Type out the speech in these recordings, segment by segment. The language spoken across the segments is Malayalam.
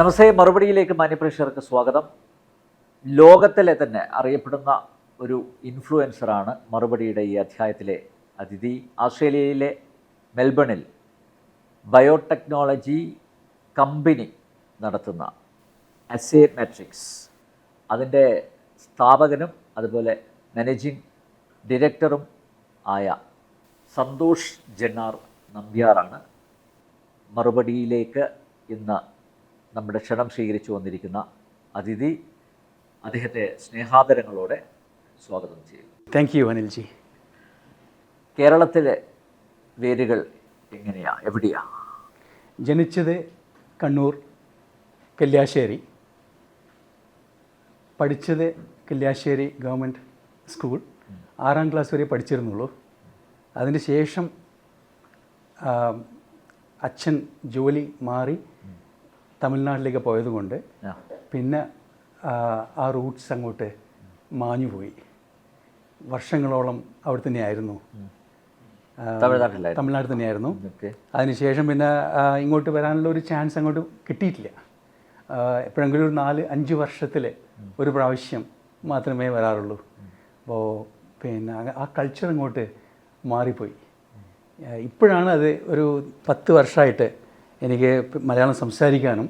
നമസ്തേ. മറുപടിയിലേക്ക് മാന്യപ്രേക്ഷകർക്ക് സ്വാഗതം. ലോകത്തിലെ തന്നെ അറിയപ്പെടുന്ന ഒരു ഇൻഫ്ലുവൻസറാണ് മറുപടിയുടെ ഈ അധ്യായത്തിലെ അതിഥി. ഓസ്ട്രേലിയയിലെ മെൽബണിൽ ബയോടെക്നോളജി കമ്പനി നടത്തുന്ന അസേ മെട്രിക്സ് അതിൻ്റെ സ്ഥാപകനും അതുപോലെ മാനേജിംഗ് ഡയറക്ടറും ആയ സന്തോഷ് ജന്നാർ നമ്പ്യാറാണ് മറുപടിയിലേക്ക് ഇന്ന് നമ്മുടെ ക്ഷണം സ്വീകരിച്ചു വന്നിരിക്കുന്ന അതിഥി. അദ്ദേഹത്തെ സ്നേഹാദരങ്ങളോടെ സ്വാഗതം ചെയ്യുന്നു. Thank you Anilji. കേരളത്തിലെ വേരുകൾ എങ്ങനെയാ, എവിടെയാ? ജനിച്ചത് കണ്ണൂർ കല്യാശ്ശേരി, പഠിച്ചത് കല്യാശ്ശേരി ഗവൺമെൻറ് സ്കൂൾ. 6ാം ക്ലാസ് വരെ പഠിച്ചിരുന്നുള്ളൂ. അതിന് ശേഷം അച്ഛൻ ജോലി മാറി തമിഴ്നാട്ടിലേക്ക് പോയതുകൊണ്ട് പിന്നെ ആ റൂട്ട്സ് അങ്ങോട്ട് മാഞ്ഞുപോയി. വർഷങ്ങളോളം അവിടെ തന്നെയായിരുന്നു, തമിഴ്നാട്ടിൽ തന്നെയായിരുന്നു. അതിനുശേഷം പിന്നെ ഇങ്ങോട്ട് വരാനുള്ള ഒരു ചാൻസ് അങ്ങോട്ട് കിട്ടിയിട്ടില്ല. എപ്പോഴെങ്കിലും ഒരു 4-5 വർഷത്തിൽ ഒരു പ്രാവശ്യം മാത്രമേ വരാറുള്ളൂ. അപ്പോൾ പിന്നെ ആ കൾച്ചർ അങ്ങോട്ട് മാറിപ്പോയി. ഇപ്പോഴാണ് അത് ഒരു 10 വർഷമായിട്ട് എനിക്ക് മലയാളം സംസാരിക്കാനും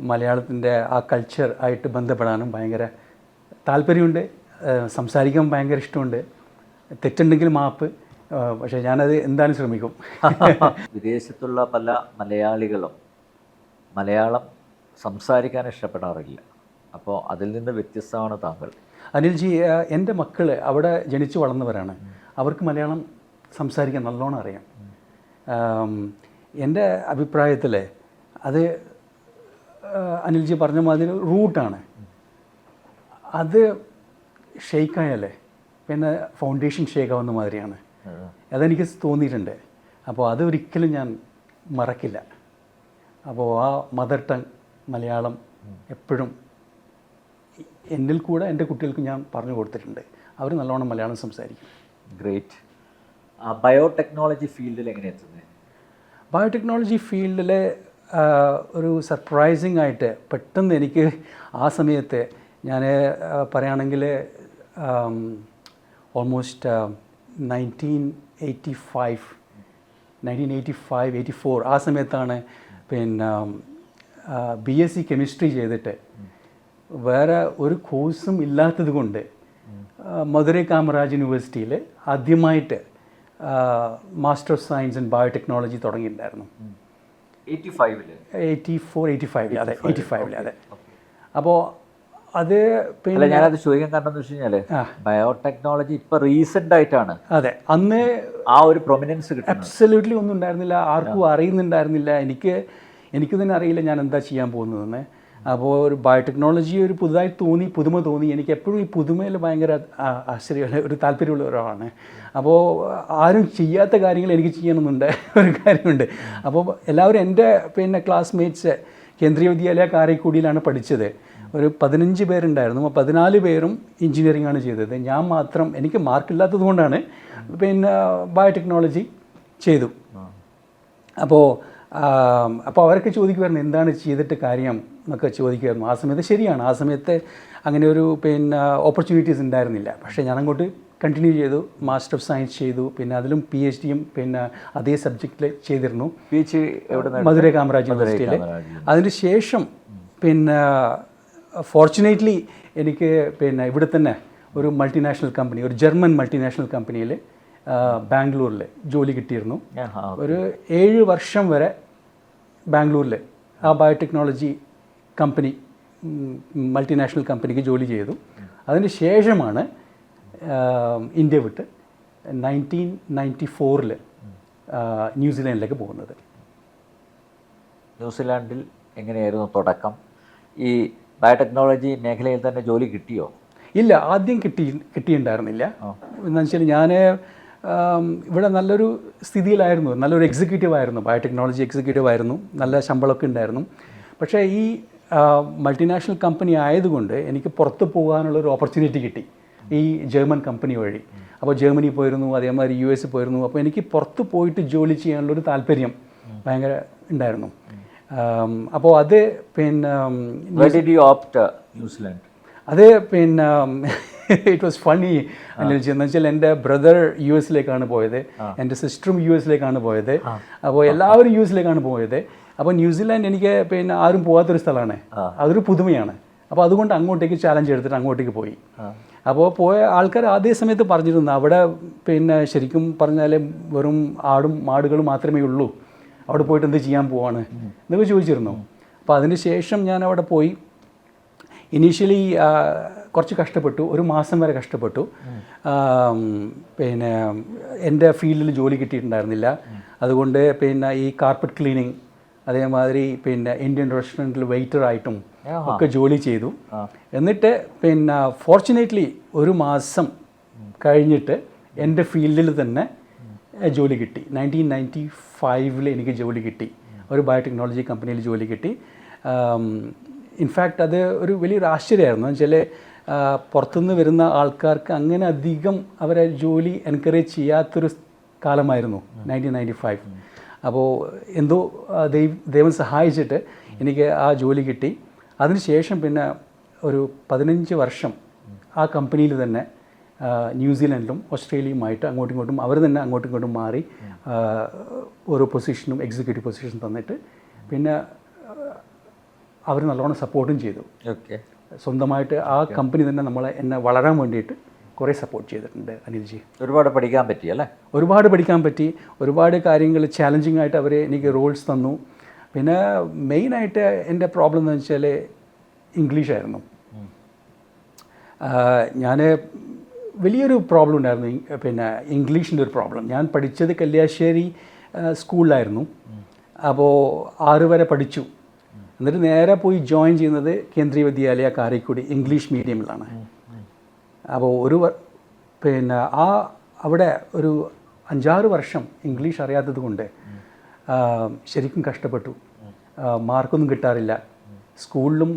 മലയാളത്തിൻ്റെ ആ കൾച്ചർ ആയിട്ട് ബന്ധപ്പെടാനും ഭയങ്കര താല്പര്യമുണ്ട്. സംസാരിക്കാൻ ഭയങ്കര ഇഷ്ടമുണ്ട്. തെറ്റുണ്ടെങ്കിൽ മാപ്പ്, പക്ഷേ ഞാനത് എന്തായാലും ശ്രമിക്കും. വിദേശത്തുള്ള പല മലയാളികളും മലയാളം സംസാരിക്കാൻ ഇഷ്ടപ്പെടാറില്ല. അപ്പോൾ അതിൽ നിന്ന് വ്യത്യസ്തമാണ് താങ്കൾ. അനിൽജി, എൻ്റെ മക്കൾ അവിടെ ജനിച്ചു വളർന്നവരാണ്. അവർക്ക് മലയാളം സംസാരിക്കാൻ നല്ലോണം അറിയാം. എൻ്റെ അഭിപ്രായത്തിൽ അത് അനിൽജി പറഞ്ഞ മാതിരി റൂട്ടാണ്. അത് ഷെയ്ക്കായല്ലേ പിന്നെ ഫൗണ്ടേഷൻ ഷെയ്ക്കാവുന്ന മാതിരിയാണ്. അതെനിക്ക് തോന്നിയിട്ടുണ്ട്. അപ്പോൾ അതൊരിക്കലും ഞാൻ മറക്കില്ല. അപ്പോൾ ആ മദർ ടങ് മലയാളം എപ്പോഴും എന്നിൽ കൂടെ എൻ്റെ കുട്ടികൾക്ക് ഞാൻ പറഞ്ഞു കൊടുത്തിട്ടുണ്ട്. അവർ നല്ലോണം മലയാളം സംസാരിക്കും. ഗ്രേറ്റ്. ബയോടെക്നോളജി ഫീൽഡിൽ എങ്ങനെ എത്തുന്നത്? ബയോടെക്നോളജി ഫീൽഡിൽ ഒരു സർപ്രൈസിങ് ആയിട്ട് പെട്ടെന്ന് എനിക്ക് ആ സമയത്ത് ഞാൻ പറയുകയാണെങ്കിൽ ഓൾമോസ്റ്റ് 1985-84 ആ സമയത്താണ് പിന്നെ BSc കെമിസ്ട്രി ചെയ്തിട്ട് വേറെ ഒരു കോഴ്സും ഇല്ലാത്തത് കൊണ്ട് മധുരൈ കാമരാജ് യൂണിവേഴ്സിറ്റിയിൽ ആദ്യമായിട്ട് master of science in biotechnology തുടങ്ങിയിട്ടുണ്ടായിരുന്നു. 84-85 അതെ, 85 അതെ. അപ്പോൾ അത് പിന്നെ ഞാനത് ചോദിക്കാൻ കാരണം എന്ന് വെച്ച് കഴിഞ്ഞാൽ ബയോടെക്നോളജി ഇപ്പോൾ റീസെൻ്റ് ആയിട്ടാണ്. അതെ, അന്ന് ആ ഒരു പ്രൊമിനൻസ് കിട്ടും. അബ്സല്യൂട്ട്ലി ഒന്നും ഉണ്ടായിരുന്നില്ല, ആർക്കും അറിയുന്നുണ്ടായിരുന്നില്ല. എനിക്ക് തന്നെ അറിയില്ല ഞാൻ എന്താ ചെയ്യാൻ പോകുന്നതെന്ന്. അപ്പോൾ ഒരു ബയോടെക്നോളജി ഒരു പുതുതായി തോന്നി, പുതുമ തോന്നി. എനിക്ക് എപ്പോഴും ഈ പുതുമയിൽ ഭയങ്കര ഒരു താല്പര്യമുള്ള ഒരാളാണ്. അപ്പോൾ ആരും ചെയ്യാത്ത കാര്യങ്ങൾ എനിക്ക് ചെയ്യണമെന്നുണ്ട് ഒരു കാര്യമുണ്ട്. അപ്പോൾ എല്ലാവരും എൻ്റെ പിന്നെ ക്ലാസ്മേറ്റ്സ് കേന്ദ്രീയ വിദ്യാലയ കാരക്കുടിയിലാണ് പഠിച്ചത്. ഒരു 15 പേരുണ്ടായിരുന്നു. 14 പേരും എഞ്ചിനീയറിംഗ് ആണ് ചെയ്തത്. ഞാൻ മാത്രം, എനിക്ക് മാർക്കില്ലാത്തത് കൊണ്ടാണ് പിന്നെ ബയോടെക്നോളജി ചെയ്തു. അപ്പോൾ അവരൊക്കെ ചോദിക്കുമായിരുന്നു എന്താണ് ചെയ്തിട്ട് കാര്യം എന്നൊക്കെ ചോദിക്കുമായിരുന്നു. ആ സമയത്ത് ശരിയാണ്, ആ സമയത്ത് അങ്ങനെ ഒരു പിന്നെ ഓപ്പർച്യൂണിറ്റീസ് ഉണ്ടായിരുന്നില്ല. പക്ഷേ ഞാൻ അങ്ങോട്ട് കണ്ടിന്യൂ ചെയ്തു, മാസ്റ്റർ ഓഫ് സയൻസ് ചെയ്തു. പിന്നെ അതിലും PhDയും പിന്നെ അതേ സബ്ജക്റ്റിൽ ചെയ്തിരുന്നു. മധുരൈ കാമരാജ് യൂണിവേഴ്സിറ്റിയിൽ. അതിന് ശേഷം പിന്നെ ഫോർച്ചുനേറ്റ്ലി എനിക്ക് പിന്നെ ഇവിടെ തന്നെ ഒരു മൾട്ടിനാഷണൽ കമ്പനി, ഒരു ജർമ്മൻ മൾട്ടിനാഷണൽ കമ്പനിയിൽ ബാംഗ്ലൂരിൽ ജോലി കിട്ടിയിരുന്നു. ഒരു 7 വർഷം വരെ ബാംഗ്ലൂരിൽ ആ ബയോടെക്നോളജി കമ്പനി, മൾട്ടിനാഷണൽ കമ്പനിക്ക് ജോലി ചെയ്തു. അതിന് ശേഷമാണ് ഇന്ത്യ വിട്ട് 1994 ന്യൂസിലാൻഡിലേക്ക് പോകുന്നത്. ന്യൂസിലാൻഡിൽ എങ്ങനെയായിരുന്നു തുടക്കം? ഈ ബയോടെക്നോളജി മേഖലയിൽ തന്നെ ജോലി കിട്ടിയോ? ഇല്ല, ആദ്യം കിട്ടിയിട്ടുണ്ടായിരുന്നില്ല. എന്താണെന്ന് വെച്ചാൽ ഞാൻ ഇവിടെ നല്ലൊരു സ്ഥിതിയിലായിരുന്നു, നല്ലൊരു എക്സിക്യൂട്ടീവ് ആയിരുന്നു, ബയോടെക്നോളജി എക്സിക്യൂട്ടീവ് ആയിരുന്നു, നല്ല ശമ്പളമൊക്കെ ഉണ്ടായിരുന്നു. പക്ഷേ ഈ മൾട്ടിനാഷണൽ കമ്പനി ആയതുകൊണ്ട് എനിക്ക് പുറത്ത് പോകാനുള്ളൊരു ഓപ്പർച്യൂണിറ്റി കിട്ടി ഈ ജർമ്മൻ കമ്പനി വഴി. അപ്പോൾ ജർമ്മനി പോയിരുന്നു, അതേമാതിരി US പോയിരുന്നു. അപ്പോൾ എനിക്ക് പുറത്ത് പോയിട്ട് ജോലി ചെയ്യാനുള്ളൊരു താല്പര്യം ഭയങ്കര ഉണ്ടായിരുന്നു. അപ്പോൾ അത് പിന്നെ Why did you opt New Zealand? അത് പിന്നെ ഇറ്റ് വാസ് ഫണ്ണി അനിൽജി എന്ന് വെച്ചാൽ എൻ്റെ ബ്രദർ യു എസിലേക്കാണ് പോയത്, എൻ്റെ സിസ്റ്ററും യു എസിലേക്കാണ് പോയത്. അപ്പോൾ എല്ലാവരും യു എസിലേക്കാണ് പോയത്. അപ്പോൾ ന്യൂസിലാൻഡ് എനിക്ക് പിന്നെ ആരും പോകാത്തൊരു സ്ഥലമാണ്, അതൊരു പുതുമയാണ്. അപ്പോൾ അതുകൊണ്ട് അങ്ങോട്ടേക്ക് ചാലഞ്ച് എടുത്തിട്ട് അങ്ങോട്ടേക്ക് പോയി. അപ്പോൾ പോയ ആൾക്കാർ അതേ സമയത്ത് പറഞ്ഞിരുന്നു അവിടെ പിന്നെ ശരിക്കും പറഞ്ഞാൽ വെറും ആടും മാടുകളും മാത്രമേ ഉള്ളൂ, അവിടെ പോയിട്ട് എന്ത് ചെയ്യാൻ പോവാണ് എന്നൊക്കെ ചോദിച്ചിരുന്നു. അപ്പോൾ അതിന് ശേഷം ഞാൻ അവിടെ പോയി. ഇനീഷ്യലി കുറച്ച് കഷ്ടപ്പെട്ടു, ഒരു മാസം വരെ കഷ്ടപ്പെട്ടു. പിന്നെ എൻ്റെ ഫീൽഡിൽ ജോലി കിട്ടിയിട്ടുണ്ടായിരുന്നില്ല. അതുകൊണ്ട് പിന്നെ ഈ കാർപ്പറ്റ് ക്ലീനിങ്, അതേമാതിരി പിന്നെ ഇന്ത്യൻ റെസ്റ്റോറൻറ്റിൽ വെയിറ്ററായിട്ടും ഒക്കെ ജോലി ചെയ്തു. എന്നിട്ട് പിന്നെ ഫോർച്ചുനേറ്റ്ലി ഒരു മാസം കഴിഞ്ഞിട്ട് എൻ്റെ ഫീൽഡിൽ തന്നെ ജോലി കിട്ടി. 1995 എനിക്ക് ജോലി കിട്ടി, ഒരു ബയോടെക്നോളജി കമ്പനിയിൽ ജോലി കിട്ടി. ഇൻഫാക്റ്റ് അത് ഒരു വലിയൊരു ആശ്ചര്യമായിരുന്നു. എന്ന് വെച്ചാൽ പുറത്തുനിന്ന് വരുന്ന ആൾക്കാർക്ക് അങ്ങനെ അധികം അവരെ ജോലി എൻകറേജ് ചെയ്യാത്തൊരു കാലമായിരുന്നു 1995. അപ്പോൾ എന്തോ ദൈവം സഹായിച്ചിട്ട് എനിക്ക് ആ ജോലി കിട്ടി. അതിനുശേഷം പിന്നെ ഒരു 15 വർഷം ആ കമ്പനിയിൽ തന്നെ ന്യൂസിലൻഡിലും ഓസ്ട്രേലിയയുമായിട്ട് അങ്ങോട്ടും ഇങ്ങോട്ടും അവർ തന്നെ അങ്ങോട്ടും ഇങ്ങോട്ടും മാറി ഓരോ പൊസിഷനും എക്സിക്യൂട്ടീവ് പൊസിഷൻ തന്നിട്ട് പിന്നെ അവർ നല്ലോണം സപ്പോർട്ടും ചെയ്തു. സ്വന്തമായിട്ട് ആ കമ്പനി തന്നെ എന്നെ വളരാൻ വേണ്ടിയിട്ട് കുറേ സപ്പോർട്ട് ചെയ്തിട്ടുണ്ട് അനിൽജി. ഒരുപാട് പഠിക്കാൻ പറ്റി അല്ലേ? ഒരുപാട് പഠിക്കാൻ പറ്റി. ഒരുപാട് കാര്യങ്ങൾ ചാലഞ്ചിങ് ആയിട്ട് അവർ എനിക്ക് റോൾസ് തന്നു. പിന്നെ മെയിനായിട്ട് എൻ്റെ പ്രോബ്ലം എന്ന് വെച്ചാൽ ഇംഗ്ലീഷായിരുന്നു. ഞാൻ വലിയൊരു പ്രോബ്ലം ഉണ്ടായിരുന്നു, പിന്നെ ഇംഗ്ലീഷിൻ്റെ ഒരു പ്രോബ്ലം. ഞാൻ പഠിച്ചത് കല്യാശ്ശേരി സ്കൂളിലായിരുന്നു. അപ്പോൾ 6 വരെ പഠിച്ചു. എന്നിട്ട് നേരെ പോയി ജോയിൻ ചെയ്യുന്നത് കേന്ദ്രീയ വിദ്യാലയ കാരയ്ക്കുടി ഇംഗ്ലീഷ് മീഡിയമിലാണ്. അപ്പോൾ പിന്നെ അവിടെ ഒരു 5-6 വർഷം ഇംഗ്ലീഷ് അറിയാത്തത് കൊണ്ട് ശരിക്കും കഷ്ടപ്പെട്ടു. മാർക്കൊന്നും കിട്ടാറില്ല. സ്കൂളിലും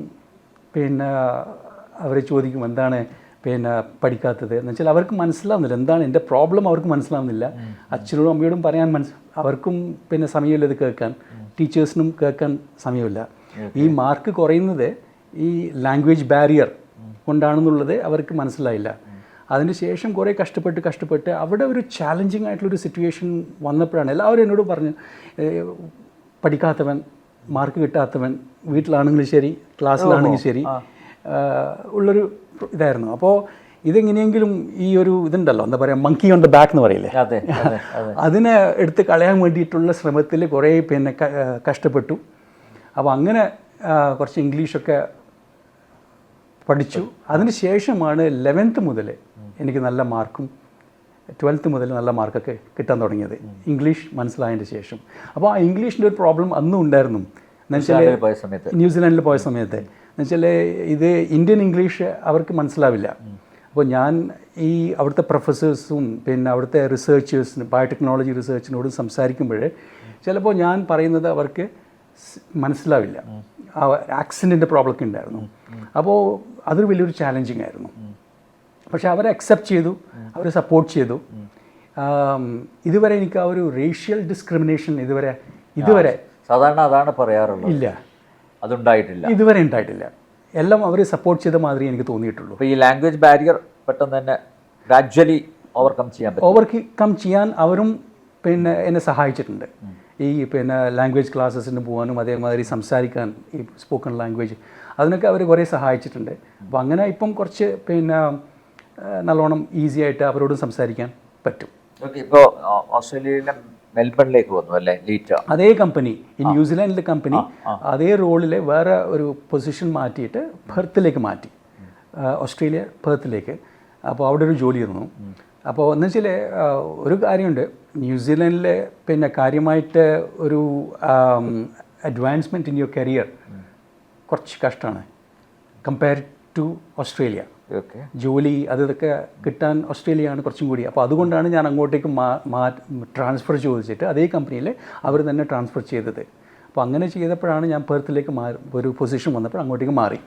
പിന്നെ അവർ ചോദിക്കും എന്താണ് പിന്നെ പഠിക്കാത്തത് എന്ന് വെച്ചാൽ അവർക്ക് മനസ്സിലാവുന്നില്ല എന്താണ് എൻ്റെ പ്രോബ്ലം, അവർക്ക് മനസ്സിലാവുന്നില്ല. അച്ഛനോടും അമ്മയോടും പറയാൻ അവർക്കും പിന്നെ സമയമില്ല ഇത് കേൾക്കാൻ, ടീച്ചേഴ്സിനും കേൾക്കാൻ സമയമില്ല. ഈ മാർക്ക് കുറയുന്നത് ഈ ലാംഗ്വേജ് ബാരിയർ കൊണ്ടാണെന്നുള്ളത് അവർക്ക് മനസ്സിലായില്ല. അതിനുശേഷം കുറേ കഷ്ടപ്പെട്ട് അവിടെ ഒരു ചാലഞ്ചിങ് ആയിട്ടുള്ളൊരു സിറ്റുവേഷൻ വന്നപ്പോഴാണ് എല്ലാവരും എന്നോട് പറഞ്ഞു പഠിക്കാത്തവൻ, മാർക്ക് കിട്ടാത്തവൻ, വീട്ടിലാണെങ്കിലും ശരി ക്ലാസ്സിലാണെങ്കിലും ശരി ഉള്ളൊരു ഇതായിരുന്നു. അപ്പോൾ ഇതെങ്ങനെയെങ്കിലും ഈ ഒരു ഇതുണ്ടല്ലോ എന്താ പറയുക, മങ്കി ഓൺ ദ ബാക്ക് എന്ന് പറയില്ലേ, അതിനെ എടുത്ത് കളയാൻ വേണ്ടിയിട്ടുള്ള ശ്രമത്തിൽ കുറേ പിന്നെ കഷ്ടപ്പെട്ടു. അപ്പോൾ അങ്ങനെ കുറച്ച് ഇംഗ്ലീഷൊക്കെ പഠിച്ചു. അതിന് ശേഷമാണ് 11th മുതൽ എനിക്ക് നല്ല മാർക്കും 12th മുതൽ നല്ല മാർക്കൊക്കെ കിട്ടാൻ തുടങ്ങിയത്, ഇംഗ്ലീഷ് മനസ്സിലായതിൻ്റെ ശേഷം. അപ്പോൾ ആ ഇംഗ്ലീഷിൻ്റെ ഒരു പ്രോബ്ലം അന്നും ഉണ്ടായിരുന്നു. എന്നുവെച്ചാൽ ന്യൂസിലാൻഡിൽ പോയ സമയത്ത് എന്നുവെച്ചാൽ ഇത് ഇന്ത്യൻ ഇംഗ്ലീഷ് അവർക്ക് മനസ്സിലാവില്ല. അപ്പോൾ ഞാൻ ഈ അവിടുത്തെ പ്രൊഫസേഴ്സും പിന്നെ അവിടുത്തെ റിസർച്ചേഴ്സിനും ബയോടെക്നോളജി റിസർച്ചിനോടും സംസാരിക്കുമ്പോൾ ചിലപ്പോൾ ഞാൻ പറയുന്നത് അവർക്ക് മനസ്സിലാവില്ല. ആ ആക്സെൻറ്റിൻ്റെ പ്രോബ്ലമൊക്കെ ഉണ്ടായിരുന്നു. അപ്പോൾ അതൊരു വലിയൊരു ചാലഞ്ചിങ് ആയിരുന്നു. പക്ഷെ അവരെ അക്സെപ്റ്റ് ചെയ്തു, അവർ സപ്പോർട്ട് ചെയ്തു. ഇതുവരെ എനിക്ക് ആ ഒരു റേഷ്യൽ ഡിസ്ക്രിമിനേഷൻ ഇതുവരെ സാധാരണ അതാണ് പറയാറുള്ളത്. ഇല്ല, അതുണ്ടായിട്ടില്ല, ഇതുവരെ ഉണ്ടായിട്ടില്ല. എല്ലാം അവർ സപ്പോർട്ട് ചെയ്ത മാതിരി എനിക്ക് തോന്നിയിട്ടുള്ളൂ. അപ്പോൾ ഈ ലാംഗ്വേജ് ബാരിയർ പെട്ടെന്ന് തന്നെ ഗ്രാജ്വലി ഓവർകം ചെയ്യാൻ അവരും പിന്നെ എന്നെ സഹായിച്ചിട്ടുണ്ട്. ഈ പിന്നെ ലാംഗ്വേജ് ക്ലാസ്സസിന് പോകാനും അതേമാതിരി സംസാരിക്കാൻ ഈ സ്പോക്കൺ ലാംഗ്വേജ് അതിനൊക്കെ അവർ കുറേ സഹായിച്ചിട്ടുണ്ട്. അപ്പോൾ അങ്ങനെ ഇപ്പം കുറച്ച് പിന്നെ നല്ലോണം ഈസി ആയിട്ട് അവരോടും സംസാരിക്കാൻ പറ്റും. ഇപ്പോൾ ഓസ്ട്രേലിയയിലെ മെൽബണിലേക്ക് വന്നു അല്ലേ ലീറ്റ? അതേ കമ്പനി, ഈ ന്യൂസിലാൻഡിലെ കമ്പനി അതേ റോളിൽ വേറെ ഒരു പൊസിഷൻ മാറ്റിയിട്ട് പെർത്തിലേക്ക് മാറ്റി, ഓസ്ട്രേലിയ പെർത്തിലേക്ക്. അപ്പോൾ അവിടെ ഒരു ജോലി ഇരുന്നു. അപ്പോൾ എന്ന് വെച്ചാൽ ഒരു കാര്യമുണ്ട്, ന്യൂസിലാൻഡിൽ പിന്നെ കാര്യമായിട്ട് ഒരു അഡ്വാൻസ്മെൻറ്റ് ഇൻ യുവർ കരിയർ കുറച്ച് കഷ്ടമാണ് കമ്പയർ ടു ഓസ്ട്രേലിയ. ജോലി അതൊക്കെ കിട്ടാൻ ഓസ്ട്രേലിയയാണ് കുറച്ചും കൂടി. അപ്പോൾ അതുകൊണ്ടാണ് ഞാൻ അങ്ങോട്ടേക്ക് ട്രാൻസ്ഫർ ചോദിച്ചിട്ട് അതേ കമ്പനിയിൽ അവർ തന്നെ ട്രാൻസ്ഫർ ചെയ്തത്. അപ്പോൾ അങ്ങനെ ചെയ്തപ്പോഴാണ് ഞാൻ പെർത്തിലേക്ക് ഒരു പൊസിഷൻ വന്നപ്പോൾ അങ്ങോട്ടേക്ക് മാറി.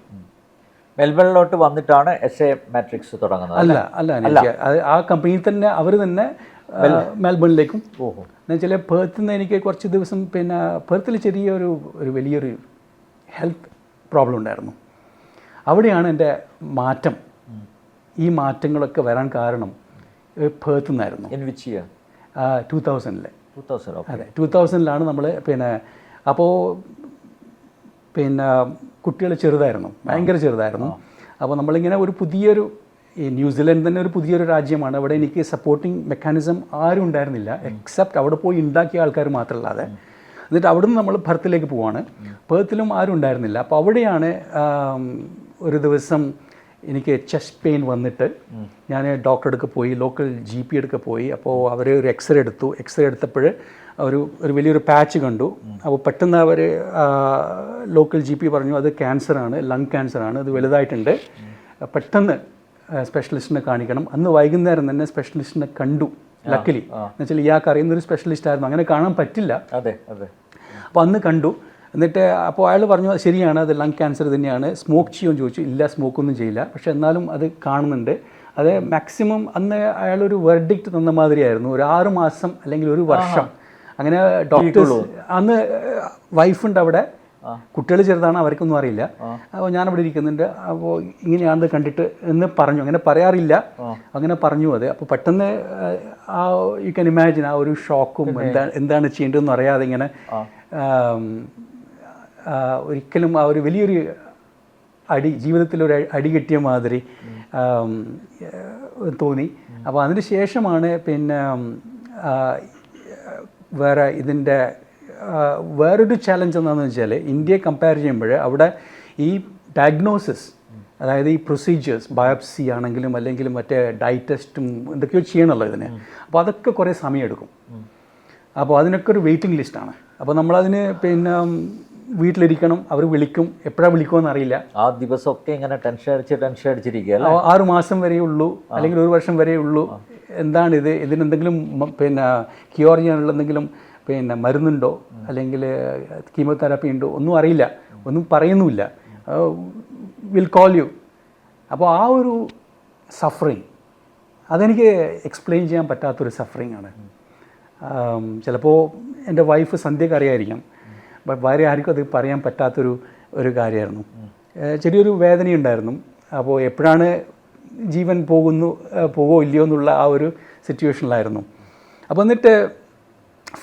മെൽബണിലോട്ട് വന്നിട്ടാണ് SA മാട്രിക്സ് തുടങ്ങുന്നത്? അല്ല, ആ കമ്പനിയിൽ തന്നെ അവർ തന്നെ മെൽബണിലേക്കും. ഓഹോ. എന്നുവെച്ചാൽ പേർത്തിൽ നിന്ന് എനിക്ക് കുറച്ച് ദിവസം പിന്നെ പേർത്തിൽ ചെറിയൊരു വലിയൊരു ഹെൽത്ത് പ്രോബ്ലം ഉണ്ടായിരുന്നു. അവിടെയാണ് എൻ്റെ മാറ്റം. ഈ മാറ്റങ്ങളൊക്കെ വരാൻ കാരണം പേർത്തിൽ നിന്നായിരുന്നു. 2000-ൽ. അതെ, 2000-ലാണ് നമ്മൾ പിന്നെ അപ്പോൾ പിന്നെ കുട്ടികൾ ചെറുതായിരുന്നു, ഭയങ്കര ചെറുതായിരുന്നു. അപ്പോൾ നമ്മളിങ്ങനെ ഒരു പുതിയൊരു ഈ ന്യൂസിലൻഡ് തന്നെ ഒരു പുതിയൊരു രാജ്യമാണ്. അവിടെ എനിക്ക് സപ്പോർട്ടിങ് മെക്കാനിസം ആരും ഉണ്ടായിരുന്നില്ല, എക്സെപ്റ്റ് അവിടെ പോയി ഉണ്ടാക്കിയ ആൾക്കാർ മാത്രമല്ലാതെ. എന്നിട്ട് അവിടെ നിന്ന് നമ്മൾ പെർത്തിലേക്ക് പോവാണ്. പെർത്തിലും ആരും ഉണ്ടായിരുന്നില്ല. അപ്പോൾ അവിടെയാണ് ഒരു ദിവസം എനിക്ക് ചെസ്റ്റ് പെയിൻ വന്നിട്ട് ഞാൻ ഡോക്ടറെ അടുക്ക പോയി, ലോക്കൽ GP അടുക്ക പോയി. അപ്പോൾ അവർ ഒരു എക്സ്റേ എടുത്തു. എക്സ്റേ എടുത്തപ്പോൾ ഒരു വലിയൊരു പാച്ച് കണ്ടു. അപ്പോൾ പെട്ടെന്ന് അവർ ലോക്കൽ GP പറഞ്ഞു അത് ക്യാൻസറാണ്, ലങ് ക്യാൻസറാണ്, അത് വലുതായിട്ടുണ്ട്, പെട്ടെന്ന് സ്പെഷ്യലിസ്റ്റിനെ കാണിക്കണം. അന്ന് വൈകുന്നേരം തന്നെ സ്പെഷ്യലിസ്റ്റിനെ കണ്ടു. ലക്കിലി എന്നുവെച്ചാൽ ഇയാൾക്ക് അറിയുന്നൊരു സ്പെഷ്യലിസ്റ്റ് ആയിരുന്നു, അങ്ങനെ കാണാൻ പറ്റില്ല. അപ്പോൾ അന്ന് കണ്ടു. എന്നിട്ട് അപ്പോൾ അയാൾ പറഞ്ഞു ശരിയാണ്, അത് ലങ് ക്യാൻസർ തന്നെയാണ്. സ്മോക്ക് ചെയ്യുമെന്ന് ചോദിച്ചു. ഇല്ല, സ്മോക്കൊന്നും ചെയ്യില്ല, പക്ഷെ എന്നാലും അത് കാണുന്നുണ്ട്. അത് മാക്സിമം അന്ന് അയാളൊരു വെർഡിക്റ്റ് തന്ന മാതിരിയായിരുന്നു, ഒരു 6 മാസം അല്ലെങ്കിൽ 1 വർഷം. അങ്ങനെ ഡോക്ടേഴ്സ് അന്ന് വൈഫുണ്ട് അവിടെ, കുട്ടികൾ ചെറുതാണ്, അവർക്കൊന്നും അറിയില്ല. അപ്പോൾ ഞാനവിടെ ഇരിക്കുന്നുണ്ട്. അപ്പോൾ ഇങ്ങനെയാണെന്ന് കണ്ടിട്ട് എന്ന് പറഞ്ഞു. അങ്ങനെ പറയാറില്ല, അങ്ങനെ പറഞ്ഞു അത്. അപ്പോൾ പെട്ടെന്ന് യു ക്യാൻ ഇമാജിൻ ആ ഒരു ഷോക്കും എന്താണ് ചെയ്യേണ്ടതെന്ന് അറിയാതെ ഇങ്ങനെ ഒരിക്കലും ആ ഒരു വലിയൊരു ജീവിതത്തിലൊരു അടി കിട്ടിയ മാതിരി തോന്നി. അപ്പോൾ അതിന് ശേഷമാണ് പിന്നെ ഇതിൻ്റെ വേറൊരു ചാലഞ്ച് എന്താണെന്ന് വെച്ചാൽ ഇന്ത്യയെ കമ്പയർ ചെയ്യുമ്പോൾ അവിടെ ഈ ഡയഗ്നോസിസ്, അതായത് ഈ പ്രൊസീജിയേഴ്സ്, ബയോപ്സി ആണെങ്കിലും അല്ലെങ്കിൽ മറ്റേ ഡൈ ടെസ്റ്റും എന്തൊക്കെയോ ചെയ്യണമല്ലോ ഇതിന്. അപ്പോൾ അതൊക്കെ കുറേ സമയമെടുക്കും. അപ്പോൾ അതിനൊക്കെ ഒരു വെയിറ്റിംഗ് ലിസ്റ്റാണ്. അപ്പോൾ നമ്മളതിന് പിന്നെ വീട്ടിലിരിക്കണം, അവർ വിളിക്കും, എപ്പോഴാണ് വിളിക്കുമെന്ന് അറിയില്ല. ആ ദിവസമൊക്കെ ഇങ്ങനെ ടെൻഷൻ അടിച്ചിരിക്കുക. 6 മാസം വരെ ഉള്ളൂ അല്ലെങ്കിൽ 1 വർഷം വരെ ഉള്ളൂ. എന്താണിത്, ഇതിനെന്തെങ്കിലും പിന്നെ ക്യൂർ ചെയ്യാനുള്ള എന്തെങ്കിലും പിന്നെ മരുന്നുണ്ടോ അല്ലെങ്കിൽ കീമോതെറാപ്പി ഉണ്ടോ, ഒന്നും അറിയില്ല, ഒന്നും പറയുന്നുമില്ല. Will call you. അപ്പോൾ ആ ഒരു സഫറിങ് അതെനിക്ക് എക്സ്പ്ലെയിൻ ചെയ്യാൻ പറ്റാത്തൊരു സഫറിങ് ആണ്. ചിലപ്പോൾ എൻ്റെ വൈഫ് സന്ധ്യക്ക് അറിയായിരിക്കാം, വേറെ ആർക്കും അത് പറയാൻ പറ്റാത്തൊരു കാര്യമായിരുന്നു. ചെറിയൊരു വേദനയുണ്ടായിരുന്നു. അപ്പോൾ എപ്പോഴാണ് ജീവൻ പോകുമോ ഇല്ലയോ എന്നുള്ള ആ ഒരു സിറ്റുവേഷനിലായിരുന്നു. അപ്പോൾ എന്നിട്ട്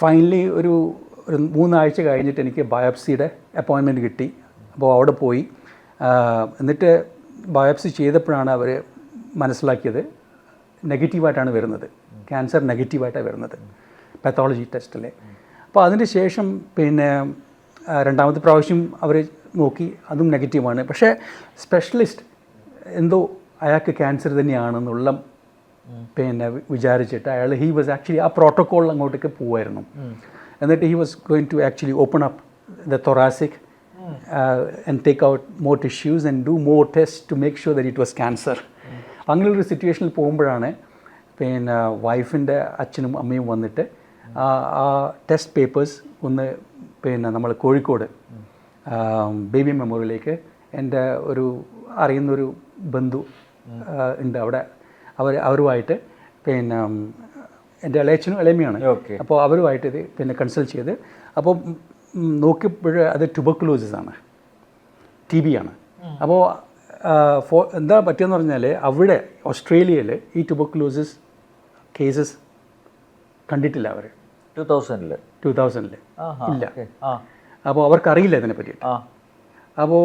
ഫൈനലി ഒരു 3 ആഴ്ച കഴിഞ്ഞിട്ട് എനിക്ക് ബയോപ്സിയുടെ അപ്പോയിൻമെൻറ്റ് കിട്ടി. അപ്പോൾ അവിടെ പോയി. എന്നിട്ട് ബയോപ്സി ചെയ്തപ്പോഴാണ് അവർ മനസ്സിലാക്കിയത് നെഗറ്റീവായിട്ടാണ് വരുന്നത്, ക്യാൻസർ നെഗറ്റീവായിട്ടാണ് വരുന്നത് പാത്തോളജി ടെസ്റ്റിൽ. അപ്പോൾ അതിന് ശേഷം പിന്നെ 2ാമത്തെ പ്രാവശ്യം അവർ നോക്കി, അതും നെഗറ്റീവാണ്. പക്ഷേ സ്പെഷ്യലിസ്റ്റ് എന്തോ അയാൾക്ക് ക്യാൻസർ തന്നെയാണെന്നുള്ള പിന്നെ വിചാരിച്ചിട്ട് ഹി വാസ് ആക്ച്വലി ആ പ്രോട്ടോക്കോൾ അങ്ങോട്ടേക്ക് പോവായിരുന്നു. എന്നിട്ട് he was going to actually open up the thoracic and take out more tissues and do more tests to make sure that it was cancer. അങ്ങനെയൊരു സിറ്റുവേഷനിൽ പോകുമ്പോഴാണ് പിന്നെ വൈഫിൻ്റെ അച്ഛനും അമ്മയും വന്നിട്ട് ആ ടെസ്റ്റ് പേപ്പേഴ്സ് ഒന്ന് പിന്നെ നമ്മൾ കോഴിക്കോട് ബേബി മെമ്മോറിയലിലേക്ക് എൻ്റെ അറിയുന്നൊരു ബന്ധു ഉണ്ട് അവിടെ, അവരുമായിട്ട് പിന്നെ എൻ്റെ ഇളയച്ചനും ഇളയമ്മയാണ്. അപ്പോൾ അവരുമായിട്ട് ഇത് പിന്നെ കൺസൾട്ട് ചെയ്ത് അപ്പോൾ നോക്കിയപ്പോൾ അത് ട്യൂബർക്കുലോസിസ് ആണ്, TB ആണ്. അപ്പോൾ എന്താ പറ്റിയെന്ന് പറഞ്ഞാൽ അവിടെ ഓസ്ട്രേലിയയിൽ ഈ ട്യൂബർക്കുലോസിസ് കേസസ് കണ്ടിട്ടില്ല അവർ 2000-ൽ ഇല്ല. അപ്പോൾ അവർക്കറിയില്ല ഇതിനെ പറ്റിയിട്ട്. അപ്പോൾ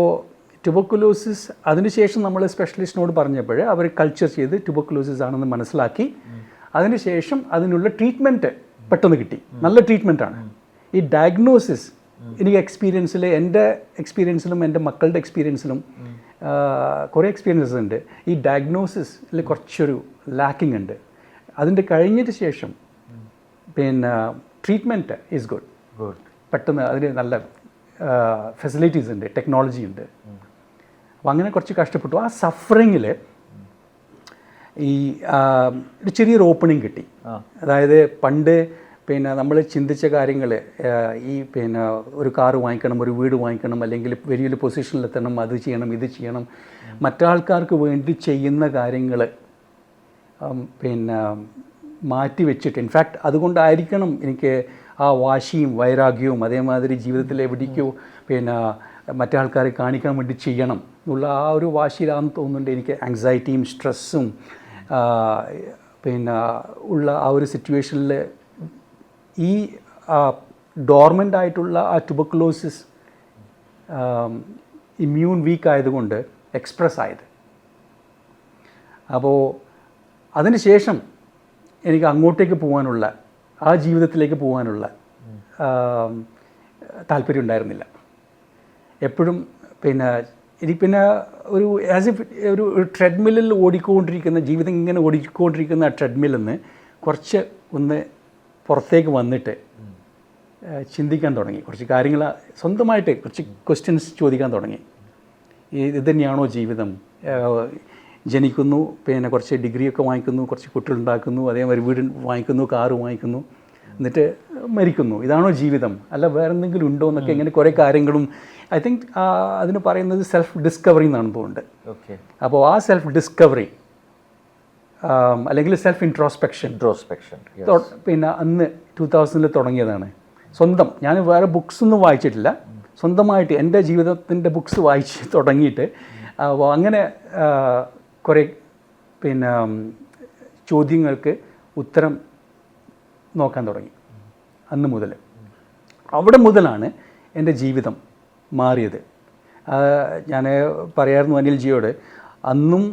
ട്യൂബർക്കുലോസിസ് അതിനുശേഷം നമ്മൾ സ്പെഷ്യലിസ്റ്റിനോട് പറഞ്ഞപ്പോൾ അവർ കൾച്ചർ ചെയ്ത് ട്യൂബർക്കുലോസിസ് ആണെന്ന് മനസ്സിലാക്കി. അതിനുശേഷം അതിനുള്ള ട്രീറ്റ്മെൻറ്റ് പെട്ടെന്ന് കിട്ടി, നല്ല ട്രീറ്റ്മെൻറ്റാണ്. ഈ ഡയഗ്നോസിസ് എനിക്ക് എൻ്റെ എക്സ്പീരിയൻസിലും എൻ്റെ മക്കളുടെ എക്സ്പീരിയൻസിലും കുറേ എക്സ്പീരിയൻസസ് ഉണ്ട്. ഈ ഡയഗ്നോസിസിൽ കുറച്ചൊരു ലാക്കിംഗ് ഉണ്ട്. അതിൻ്റെ കഴിഞ്ഞിട്ട് ശേഷം പിന്നെ ട്രീറ്റ്മെൻറ്റ് ഈസ് ഗുഡ്. പെട്ടെന്ന് അതിന് നല്ല ഫെസിലിറ്റീസ് ഉണ്ട്, ടെക്നോളജി ഉണ്ട്. അപ്പോൾ അങ്ങനെ കുറച്ച് കഷ്ടപ്പെട്ടു. ആ സഫറിങ്ങിൽ ഈ ഒരു ചെറിയൊരു ഓപ്പണിങ് കിട്ടി. അതായത് പണ്ട് പിന്നെ നമ്മൾ ചിന്തിച്ച കാര്യങ്ങൾ, ഈ പിന്നെ ഒരു കാറ് വാങ്ങിക്കണം, ഒരു വീട് വാങ്ങിക്കണം, അല്ലെങ്കിൽ വലിയൊരു പൊസിഷനിലെത്തണം, അത് ചെയ്യണം, ഇത് ചെയ്യണം, മറ്റാൾക്കാർക്ക് വേണ്ടി ചെയ്യുന്ന കാര്യങ്ങൾ പിന്നെ മാറ്റി വെച്ചിട്ട്, ഇൻഫാക്റ്റ് അതുകൊണ്ടായിരിക്കണം എനിക്ക് ആ വാശിയും വൈരാഗ്യവും അതേമാതിരി ജീവിതത്തിൽ എവിടേക്കോ പിന്നെ മറ്റേ ആൾക്കാരെ കാണിക്കാൻ വേണ്ടി ചെയ്യണം എന്നുള്ള ആ ഒരു വാശിയിലാണെന്ന് തോന്നുന്നുണ്ട് എനിക്ക് ആങ്സൈറ്റിയും സ്ട്രെസ്സും പിന്നെ ഉള്ള ആ ഒരു സിറ്റുവേഷനിൽ ഈ ഡോർമെൻ്റ് ആയിട്ടുള്ള ആ ട്യൂബർക്കുലോസിസ് ഇമ്മ്യൂൺ വീക്ക് ആയതുകൊണ്ട് എക്സ്പ്രസ് ആയത്. അപ്പോൾ അതിന് ശേഷം എനിക്ക് അങ്ങോട്ടേക്ക് പോകാനുള്ള ആ ജീവിതത്തിലേക്ക് പോകാനുള്ള താല്പര്യം ഉണ്ടായിരുന്നില്ല. എപ്പോഴും പിന്നെ ഒരു ആസ് ഇഫ് ഒരു ട്രെഡ്മില്ലിൽ ഓടിക്കൊണ്ടിരിക്കുന്ന ജീവിതം ഇങ്ങനെ ഓടിക്കൊണ്ടിരിക്കുന്ന ആ ട്രെഡ്മില്ലിൽ നിന്ന് കുറച്ച് ഒന്ന് പുറത്തേക്ക് വന്നിട്ട് ചിന്തിക്കാൻ തുടങ്ങി. കുറച്ച് കാര്യങ്ങൾ സ്വന്തമായിട്ട് കുറച്ച് ക്വസ്റ്റ്യൻസ് ചോദിക്കാൻ തുടങ്ങി. ഇത് തന്നെയാണോ ജീവിതം? ജനിക്കുന്നു, പിന്നെ കുറച്ച് ഡിഗ്രിയൊക്കെ വാങ്ങിക്കുന്നു, കുറച്ച് കുട്ടികളുണ്ടാക്കുന്നു, അതേമാതിരി വീട് വാങ്ങിക്കുന്നു, കാറ് വാങ്ങിക്കുന്നു, എന്നിട്ട് മരിക്കുന്നു. ഇതാണോ ജീവിതം? അല്ല വേറെ എന്തെങ്കിലും ഉണ്ടോ എന്നൊക്കെ ഇങ്ങനെ കുറേ കാര്യങ്ങളും ഐ തിങ്ക് അതിന് പറയുന്നത് സെൽഫ് ഡിസ്കവറി എന്നാണ് തോന്നുന്നുണ്ട്. അപ്പോൾ ആ സെൽഫ് ഡിസ്കവറി അല്ലെങ്കിൽ സെൽഫ് ഇൻട്രോസ്പെക്ഷൻ പിന്നെ അന്ന് 2000 തുടങ്ങിയതാണ്. സ്വന്തം, ഞാൻ വേറെ ബുക്സൊന്നും വായിച്ചിട്ടില്ല, സ്വന്തമായിട്ട് എൻ്റെ ജീവിതത്തിൻ്റെ ബുക്സ് വായിച്ച് തുടങ്ങിയിട്ട് അങ്ങനെ കുറേ പിന്നെ ചോദ്യങ്ങൾക്ക് ഉത്തരം നോക്കാൻ തുടങ്ങി. അന്ന് മുതൽ, അവിടെ മുതലാണ് എൻ്റെ ജീവിതം മാറിയത്. ഞാൻ പറയായിരുന്നു അനിൽജിയോട്, അന്നും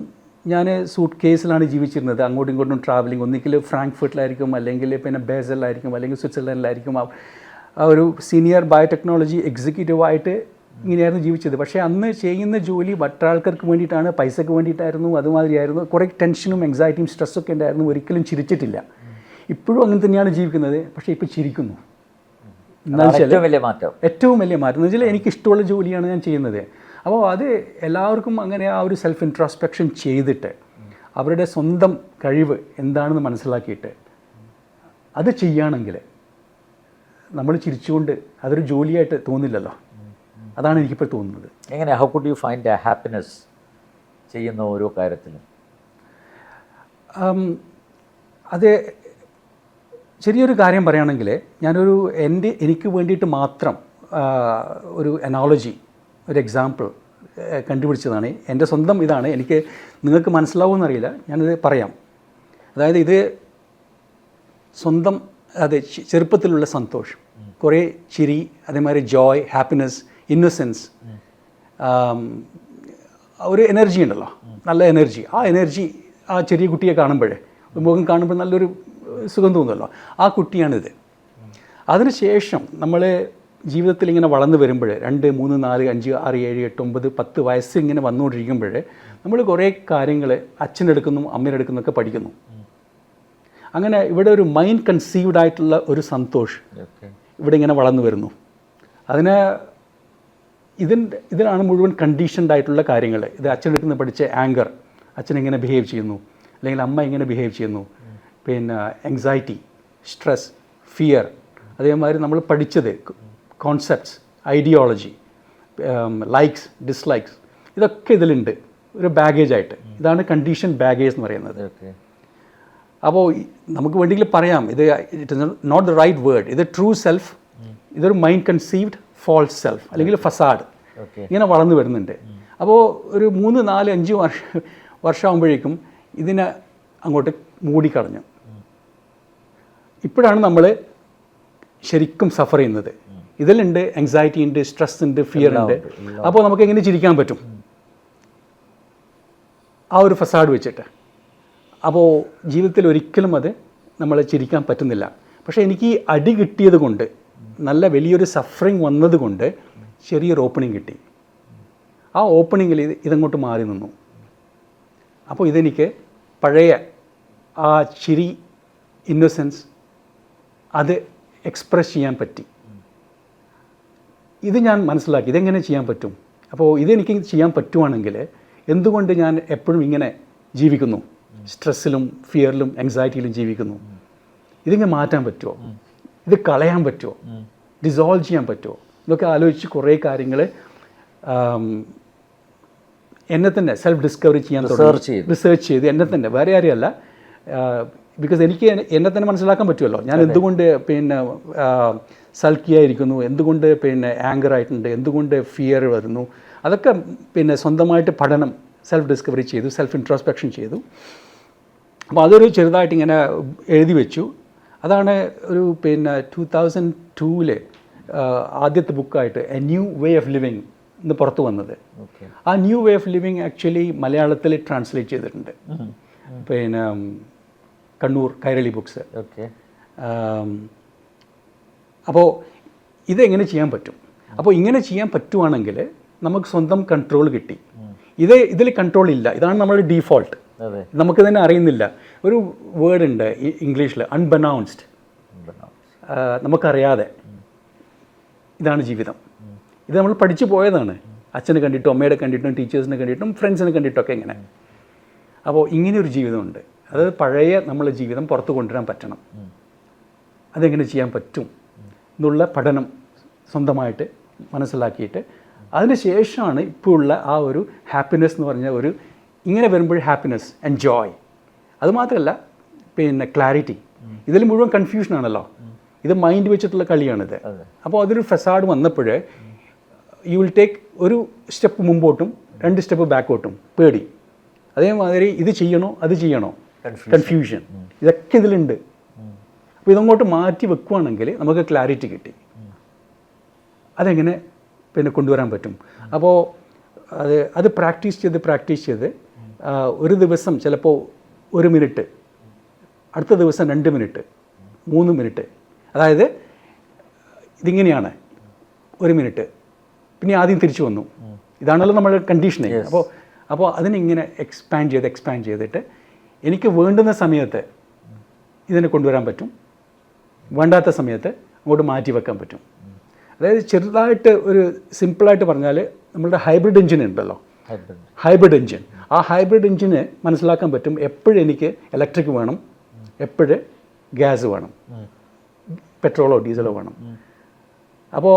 ഞാൻ സൂട്ട് കേസിലാണ് ജീവിച്ചിരുന്നത്. അങ്ങോട്ടും ഇങ്ങോട്ടും ട്രാവലിംഗ്, ഒന്നിക്കൽ ഫ്രാങ്ക്ഫർട്ടിലായിരിക്കും, അല്ലെങ്കിൽ പിന്നെ ബേസലിലായിരിക്കും, അല്ലെങ്കിൽ സ്വിറ്റ്സർലൻഡിലായിരിക്കും. ആ ഒരു സീനിയർ ബയോടെക്നോളജി എക്സിക്യൂട്ടീവായിട്ട് ഇങ്ങനെയായിരുന്നു ജീവിച്ചത്. പക്ഷേ അന്ന് ചെയ്യുന്ന ജോലി മറ്റാൾക്കാർക്ക് വേണ്ടിയിട്ടാണ്, പൈസക്ക് വേണ്ടിയിട്ടായിരുന്നു, അതുമാതിരിയായിരുന്നു. കുറേ ടെൻഷനും എങ്സൈറ്റിയും സ്ട്രെസ്സൊക്കെ ഉണ്ടായിരുന്നു. ഒരിക്കലും ചിരിച്ചിട്ടില്ല. ഇപ്പോഴും അങ്ങനെ തന്നെയാണ് ജീവിക്കുന്നത്. പക്ഷേ ഇപ്പോൾ ചിരിക്കുന്നു. ഏറ്റവും വലിയ മാറ്റം എന്ന് വെച്ചാൽ എനിക്കിഷ്ടമുള്ള ജോലിയാണ് ഞാൻ ചെയ്യുന്നത്. അപ്പോൾ അത് എല്ലാവർക്കും അങ്ങനെ ആ ഒരു സെൽഫ് ഇൻട്രോസ്പെക്ഷൻ ചെയ്തിട്ട് അവരുടെ സ്വന്തം കഴിവ് എന്താണെന്ന് മനസ്സിലാക്കിയിട്ട് അത് ചെയ്യുകയാണെങ്കിൽ നമ്മൾ ചിരിച്ചുകൊണ്ട് അതൊരു ജോലിയായിട്ട് തോന്നില്ലല്ലോ. അതാണ് എനിക്കിപ്പോൾ തോന്നുന്നത്. എങ്ങനെ, how could you find A happiness ചെയ്യുന്ന ഓരോ കാര്യത്തിലും? അത് ചെറിയൊരു കാര്യം പറയുകയാണെങ്കിൽ, ഞാനൊരു എനിക്ക് വേണ്ടിയിട്ട് മാത്രം ഒരു അനോളജി, ഒരു എക്സാമ്പിൾ കണ്ടുപിടിച്ചതാണ്. എൻ്റെ സ്വന്തം ഇതാണ്. എനിക്ക് നിങ്ങൾക്ക് മനസ്സിലാവുമെന്നറിയില്ല, ഞാനിത് പറയാം. അതായത് ഇത് സ്വന്തം, അതെ, ചെറുപ്പത്തിലുള്ള സന്തോഷം, കുറേ ചിരി, അതേമാതിരി ജോയ്, ഹാപ്പിനെസ്, ഇന്നസെൻസ്, ഒരു എനർജി ഉണ്ടല്ലോ, നല്ല എനർജി. ആ എനർജി ആ ചെറിയ കുട്ടിയെ കാണുമ്പോഴേ, മുഖം കാണുമ്പോൾ നല്ലൊരു സുഖം തോന്നുമല്ലോ. ആ കുട്ടിയാണിത്. അതിനുശേഷം നമ്മൾ ജീവിതത്തിൽ ഇങ്ങനെ വളർന്നു വരുമ്പോൾ 2, 3, 4, 5, 6, 7, 8, 9, 10 വയസ്സ് ഇങ്ങനെ വന്നുകൊണ്ടിരിക്കുമ്പോൾ നമ്മൾ കുറേ കാര്യങ്ങൾ അച്ഛനെടുക്കുന്നു, അമ്മയെടുക്കുന്നൊക്കെ പഠിക്കുന്നു. അങ്ങനെ ഇവിടെ ഒരു മൈൻഡ് കൺസീവ്ഡ് ആയിട്ടുള്ള ഒരു സന്തോഷം ഇവിടെ ഇങ്ങനെ വളർന്നു വരുന്നു. ഇതിലാണ് മുഴുവൻ കണ്ടീഷൻഡ് ആയിട്ടുള്ള കാര്യങ്ങൾ. ഇത് അച്ഛനെടുക്കുന്ന പഠിച്ച ആങ്കർ, അച്ഛൻ എങ്ങനെ ബിഹേവ് ചെയ്യുന്നു, അല്ലെങ്കിൽ അമ്മ എങ്ങനെ ബിഹേവ് ചെയ്യുന്നു, പിന്നെ എങ്സൈറ്റി, സ്ട്രെസ്, ഫിയർ, അതേമാതിരി നമ്മൾ പഠിച്ചത് കോൺസെപ്റ്റ്സ്, ഐഡിയോളജി, ലൈക്സ്, ഡിസ്ലൈക്സ്, ഇതൊക്കെ ഇതിലുണ്ട് ഒരു ബാഗേജായിട്ട്. ഇതാണ് കണ്ടീഷൻ ബാഗേജ് എന്ന് പറയുന്നത്. അപ്പോൾ നമുക്ക് വേണ്ടിയെങ്കിൽ പറയാം, it is not the right word. ഇത് ട്രൂ സെൽഫ്, ഇതൊരു മൈൻഡ് കൺസീവ്ഡ് ഫോൾസ് സെൽഫ്, അല്ലെങ്കിൽ ഫസാഡ്, ഇങ്ങനെ വളർന്നു വരുന്നുണ്ട്. അപ്പോൾ ഒരു 3, 4, 5 വർഷമാകുമ്പോഴേക്കും ഇതിനെ അങ്ങോട്ട് മൂടിക്കളഞ്ഞു. ഇപ്പോഴാണ് നമ്മൾ ശരിക്കും സഫർ ചെയ്യുന്നത്. ഇതിലുണ്ട് ആങ്സൈറ്റി ഉണ്ട്, സ്ട്രെസ് ഉണ്ട്, ഫിയർ ഉണ്ട്. അപ്പോൾ നമുക്ക് എങ്ങനെ ചിരിക്കാൻ പറ്റും ആ ഒരു ഫസാഡ് വെച്ചിട്ട്? അപ്പോൾ ജീവിതത്തിൽ ഒരിക്കലും അത് നമ്മളെ ചിരിക്കാൻ പറ്റുന്നില്ല. പക്ഷേ എനിക്ക് ഈ അടി കിട്ടിയത് കൊണ്ട്, നല്ല വലിയൊരു സഫറിങ് വന്നത് കൊണ്ട് ചെറിയൊരു ഓപ്പണിങ് കിട്ടി. ആ ഓപ്പണിങ്ങിൽ ഇതങ്ങോട്ട് മാറി നിന്നു. അപ്പോൾ ഇതെനിക്ക് പഴയ ആ ചിരി, ഇന്നസെൻസ്, അത് എക്സ്പ്രസ് ചെയ്യാൻ പറ്റി. ഇത് ഞാൻ മനസ്സിലാക്കി, ഇതെങ്ങനെ ചെയ്യാൻ പറ്റും. അപ്പോൾ ഇതെനിക്ക് ചെയ്യാൻ പറ്റുവാണെങ്കിൽ എന്തുകൊണ്ട് ഞാൻ എപ്പോഴും ഇങ്ങനെ ജീവിക്കുന്നു, സ്ട്രെസ്സിലും ഫിയറിലും ആങ്സൈറ്റിയിലും ജീവിക്കുന്നു? ഇതിങ്ങനെ മാറ്റാൻ പറ്റുമോ? ഇത് കളയാൻ പറ്റുമോ? ഡിസോൾവ് ചെയ്യാൻ പറ്റുമോ? ഇതൊക്കെ ആലോചിച്ച് കുറേ കാര്യങ്ങൾ എന്നെ തന്നെ സെൽഫ് ഡിസ്കവറി ചെയ്യാൻ തുടങ്ങി. റിസർച്ച് ചെയ്ത് എന്നെ തന്നെ, വേറെ ആരെയല്ല, ബിക്കോസ് എനിക്ക് എന്നെ തന്നെ മനസ്സിലാക്കാൻ പറ്റുമല്ലോ ഞാൻ എന്തുകൊണ്ട് പിന്നെ സൽക്കിയായിരിക്കുന്നു, എന്തുകൊണ്ട് പിന്നെ ആങ്കർ ആയിട്ടുണ്ട്, എന്തുകൊണ്ട് ഫിയർ വരുന്നു, അതൊക്കെ പിന്നെ സ്വന്തമായിട്ട് പഠനം സെൽഫ് ഡിസ്കവറി ചെയ്തു, സെൽഫ് ഇൻട്രോസ്പെക്ഷൻ ചെയ്തു. അപ്പോൾ അതൊരു ചെറുതായിട്ട് ഇങ്ങനെ എഴുതി വെച്ചു. അതാണ് ഒരു പിന്നെ 2002 ആദ്യത്തെ ബുക്കായിട്ട് a new way of living എന്ന് പുറത്തു വന്നത്. ആ new way of living actually മലയാളത്തിൽ ട്രാൻസ്ലേറ്റ് ചെയ്തിട്ടുണ്ട്, പിന്നെ കണ്ണൂർ കൈരളി ബുക്സ്. അപ്പോൾ ഇതെങ്ങനെ ചെയ്യാൻ പറ്റും? അപ്പോൾ ഇങ്ങനെ ചെയ്യാൻ പറ്റുവാണെങ്കിൽ നമുക്ക് സ്വന്തം കൺട്രോൾ കിട്ടി. ഇതിൽ കൺട്രോൾ ഇല്ല, ഇതാണ് നമ്മുടെ ഡീഫോൾട്ട്. നമുക്ക് തന്നെ അറിയുന്നില്ല. ഒരു വേർഡ് ഉണ്ട് ഇംഗ്ലീഷിൽ, അൺബനൗൺസ്ഡ്, നമുക്കറിയാതെ. ഇതാണ് ജീവിതം. ഇത് നമ്മൾ പഠിച്ചു പോയതാണ്, അച്ഛനെ കണ്ടിട്ടും അമ്മയുടെ കണ്ടിട്ടും ടീച്ചേഴ്സിനെ കണ്ടിട്ടും ഫ്രണ്ട്സിനെ കണ്ടിട്ടൊക്കെ ഇങ്ങനെ. അപ്പോൾ ഇങ്ങനെയൊരു ജീവിതമുണ്ട്. അത് പഴയ നമ്മളെ ജീവിതം പുറത്ത് കൊണ്ടുവരാൻ പറ്റണം. അതെങ്ങനെ ചെയ്യാൻ പറ്റും എന്നുള്ള പഠനം സ്വന്തമായിട്ട് മനസ്സിലാക്കിയിട്ട് അതിന് ശേഷമാണ് ഇപ്പോൾ ഉള്ള ആ ഒരു ഹാപ്പിനെസ് എന്ന് പറഞ്ഞ ഒരു, ഇങ്ങനെ വരുമ്പോൾ ഹാപ്പിനെസ് ആൻഡ് ജോയ്. അതുമാത്രമല്ല പിന്നെ ക്ലാരിറ്റി. ഇതിൽ മുഴുവൻ കൺഫ്യൂഷനാണല്ലോ, ഇത് മൈൻഡ് വെച്ചിട്ടുള്ള കളിയാണിത്. അപ്പോൾ അതൊരു ഫെസാഡ് വന്നപ്പോൾ യു വിൽ ടേക്ക് ഒരു സ്റ്റെപ്പ് മുമ്പോട്ടും 2 സ്റ്റെപ്പ് ബാക്കോട്ടും, പേടി. അതേമാതിരി ഇത് ചെയ്യണോ അത് ചെയ്യണോ, കൺഫ്യൂഷൻ, ഇതൊക്കെ ഇതിലുണ്ട്. അപ്പോൾ ഇതങ്ങോട്ട് മാറ്റി വെക്കുകയാണെങ്കിൽ നമുക്ക് ക്ലാരിറ്റി കിട്ടി. അതെങ്ങനെ പിന്നെ കൊണ്ടുവരാൻ പറ്റും? അപ്പോൾ അത് പ്രാക്ടീസ് ചെയ്ത് ഒരു ദിവസം ചിലപ്പോൾ 1 മിനിറ്റ്, അടുത്ത ദിവസം 2 മിനിറ്റ്, 3 മിനിറ്റ്. അതായത് ഇതിങ്ങനെയാണ് 1 മിനിറ്റ്, പിന്നെ ആദ്യം തിരിച്ചു വന്നു. ഇതാണല്ലോ നമ്മുടെ കണ്ടീഷനിങ്. അപ്പോൾ അതിനിങ്ങനെ എക്സ്പാൻഡ് ചെയ്തിട്ട് എനിക്ക് വേണ്ടുന്ന സമയത്ത് ഇതിനെ കൊണ്ടുവരാൻ പറ്റും, വേണ്ടാത്ത സമയത്ത് അങ്ങോട്ട് മാറ്റി വെക്കാൻ പറ്റും. അതായത് ചെറുതായിട്ട് ഒരു സിമ്പിളായിട്ട് പറഞ്ഞാൽ നമ്മളുടെ ഹൈബ്രിഡ് എഞ്ചിൻ ഉണ്ടല്ലോ, ഹൈബ്രിഡ് എഞ്ചിൻ. ആ ഹൈബ്രിഡ് എഞ്ചിന് മനസ്സിലാക്കാൻ പറ്റും എപ്പോഴും എനിക്ക് ഇലക്ട്രിക് വേണം, എപ്പോഴും ഗ്യാസ് വേണം, പെട്രോളോ ഡീസലോ വേണം. അപ്പോൾ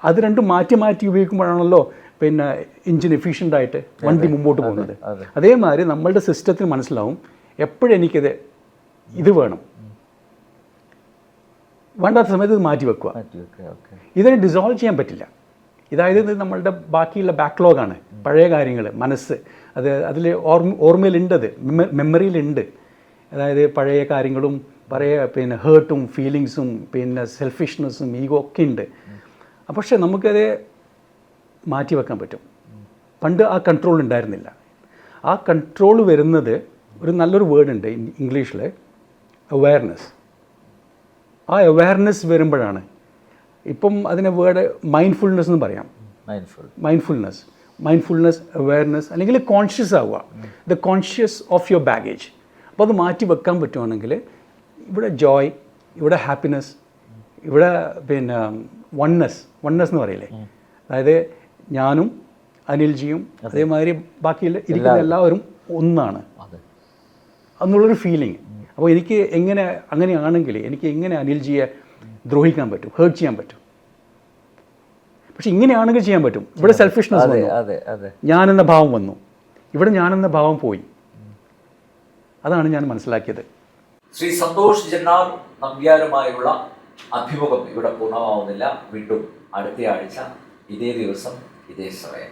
അത് രണ്ടും മാറ്റി ഉപയോഗിക്കുമ്പോഴാണല്ലോ പിന്നെ എഞ്ചിൻ എഫിഷ്യൻ്റായിട്ട് വണ്ടി മുമ്പോട്ട് പോകുന്നത്. അതേമാതിരി നമ്മളുടെ സിസ്റ്റത്തിന് മനസ്സിലാവും എപ്പോഴും എനിക്കിത് ഇത് വേണം, വേണ്ടാത്ത സമയത്ത് ഇത് മാറ്റി വെക്കുക. ഇതിനെ ഡിസോൾവ് ചെയ്യാൻ പറ്റില്ല. ഇതായത് ഇത് നമ്മളുടെ ബാക്കിയുള്ള ബാക്ക്ലോഗാണ്, പഴയ കാര്യങ്ങൾ, മനസ്സ്, അതിൽ ഓർമ്മയിലുണ്ട്, അത് മെമ്മറിയിലുണ്ട്. അതായത് പഴയ കാര്യങ്ങളും പഴയ പിന്നെ ഹേർട്ടും ഫീലിങ്സും പിന്നെ സെൽഫിഷ്നെസ്സും ഈഗോ ഒക്കെ ഉണ്ട്. പക്ഷേ നമുക്കത് മാറ്റി വെക്കാൻ പറ്റും. പണ്ട് ആ കൺട്രോൾ ഉണ്ടായിരുന്നില്ല. ആ കൺട്രോൾ വരുന്നത് ഒരു നല്ലൊരു വേർഡ് ഉണ്ട് ഇംഗ്ലീഷിൽ, അവെയർനെസ്. ആ അവെയർനെസ് വരുമ്പോഴാണ്, ഇപ്പം അതിനെ വേർഡ് മൈൻഡ്ഫുൾനെസ് എന്ന് പറയാം. മൈൻഡ്ഫുൾനെസ്, അവെയർനെസ്, അല്ലെങ്കിൽ കോൺഷ്യസ് ആവുക, the conscious of your baggage. അപ്പോൾ അത് മാറ്റി വെക്കാൻ പറ്റുവാണെങ്കിൽ ഇവിടെ ജോയ്, ഇവിടെ ഹാപ്പിനെസ്, ഇവിടെ പിന്നെ വൺനെസ് എന്ന് പറയില്ലേ, അതായത് ഞാനും അനിൽജിയും അതേമാതിരി ബാക്കിയുള്ള ഇരിക്കുന്ന എല്ലാവരും ഒന്നാണ് എന്നുള്ളൊരു ഫീലിംഗ്. അപ്പോൾ എനിക്ക് അങ്ങനെയാണെങ്കിൽ എനിക്ക് എങ്ങനെ അനിൽജിയെ ദ്രോഹിക്കാൻ പറ്റും, ഹേർട്ട് ചെയ്യാൻ പറ്റും? പക്ഷെ ഇങ്ങനെയാണെങ്കിൽ ചെയ്യാൻ പറ്റും. ഇവിടെ സെൽഫിഷ്നെസ് വന്നു, ഞാനെന്ന ഭാവം വന്നു, ഇവിടെ ഞാനെന്ന ഭാവം പോയി. അതാണ് ഞാൻ മനസ്സിലാക്കിയത്. ശ്രീ സന്തോഷ് ജന്നാർ നമ്പ്യാരുമായുള്ള അഭിമുഖം ഇവിടെ പൂർണ്ണമാവുന്നില്ല. വീണ്ടും അടുത്ത ആഴ്ച ഇതേ ദിവസം ഇതേ സമയം.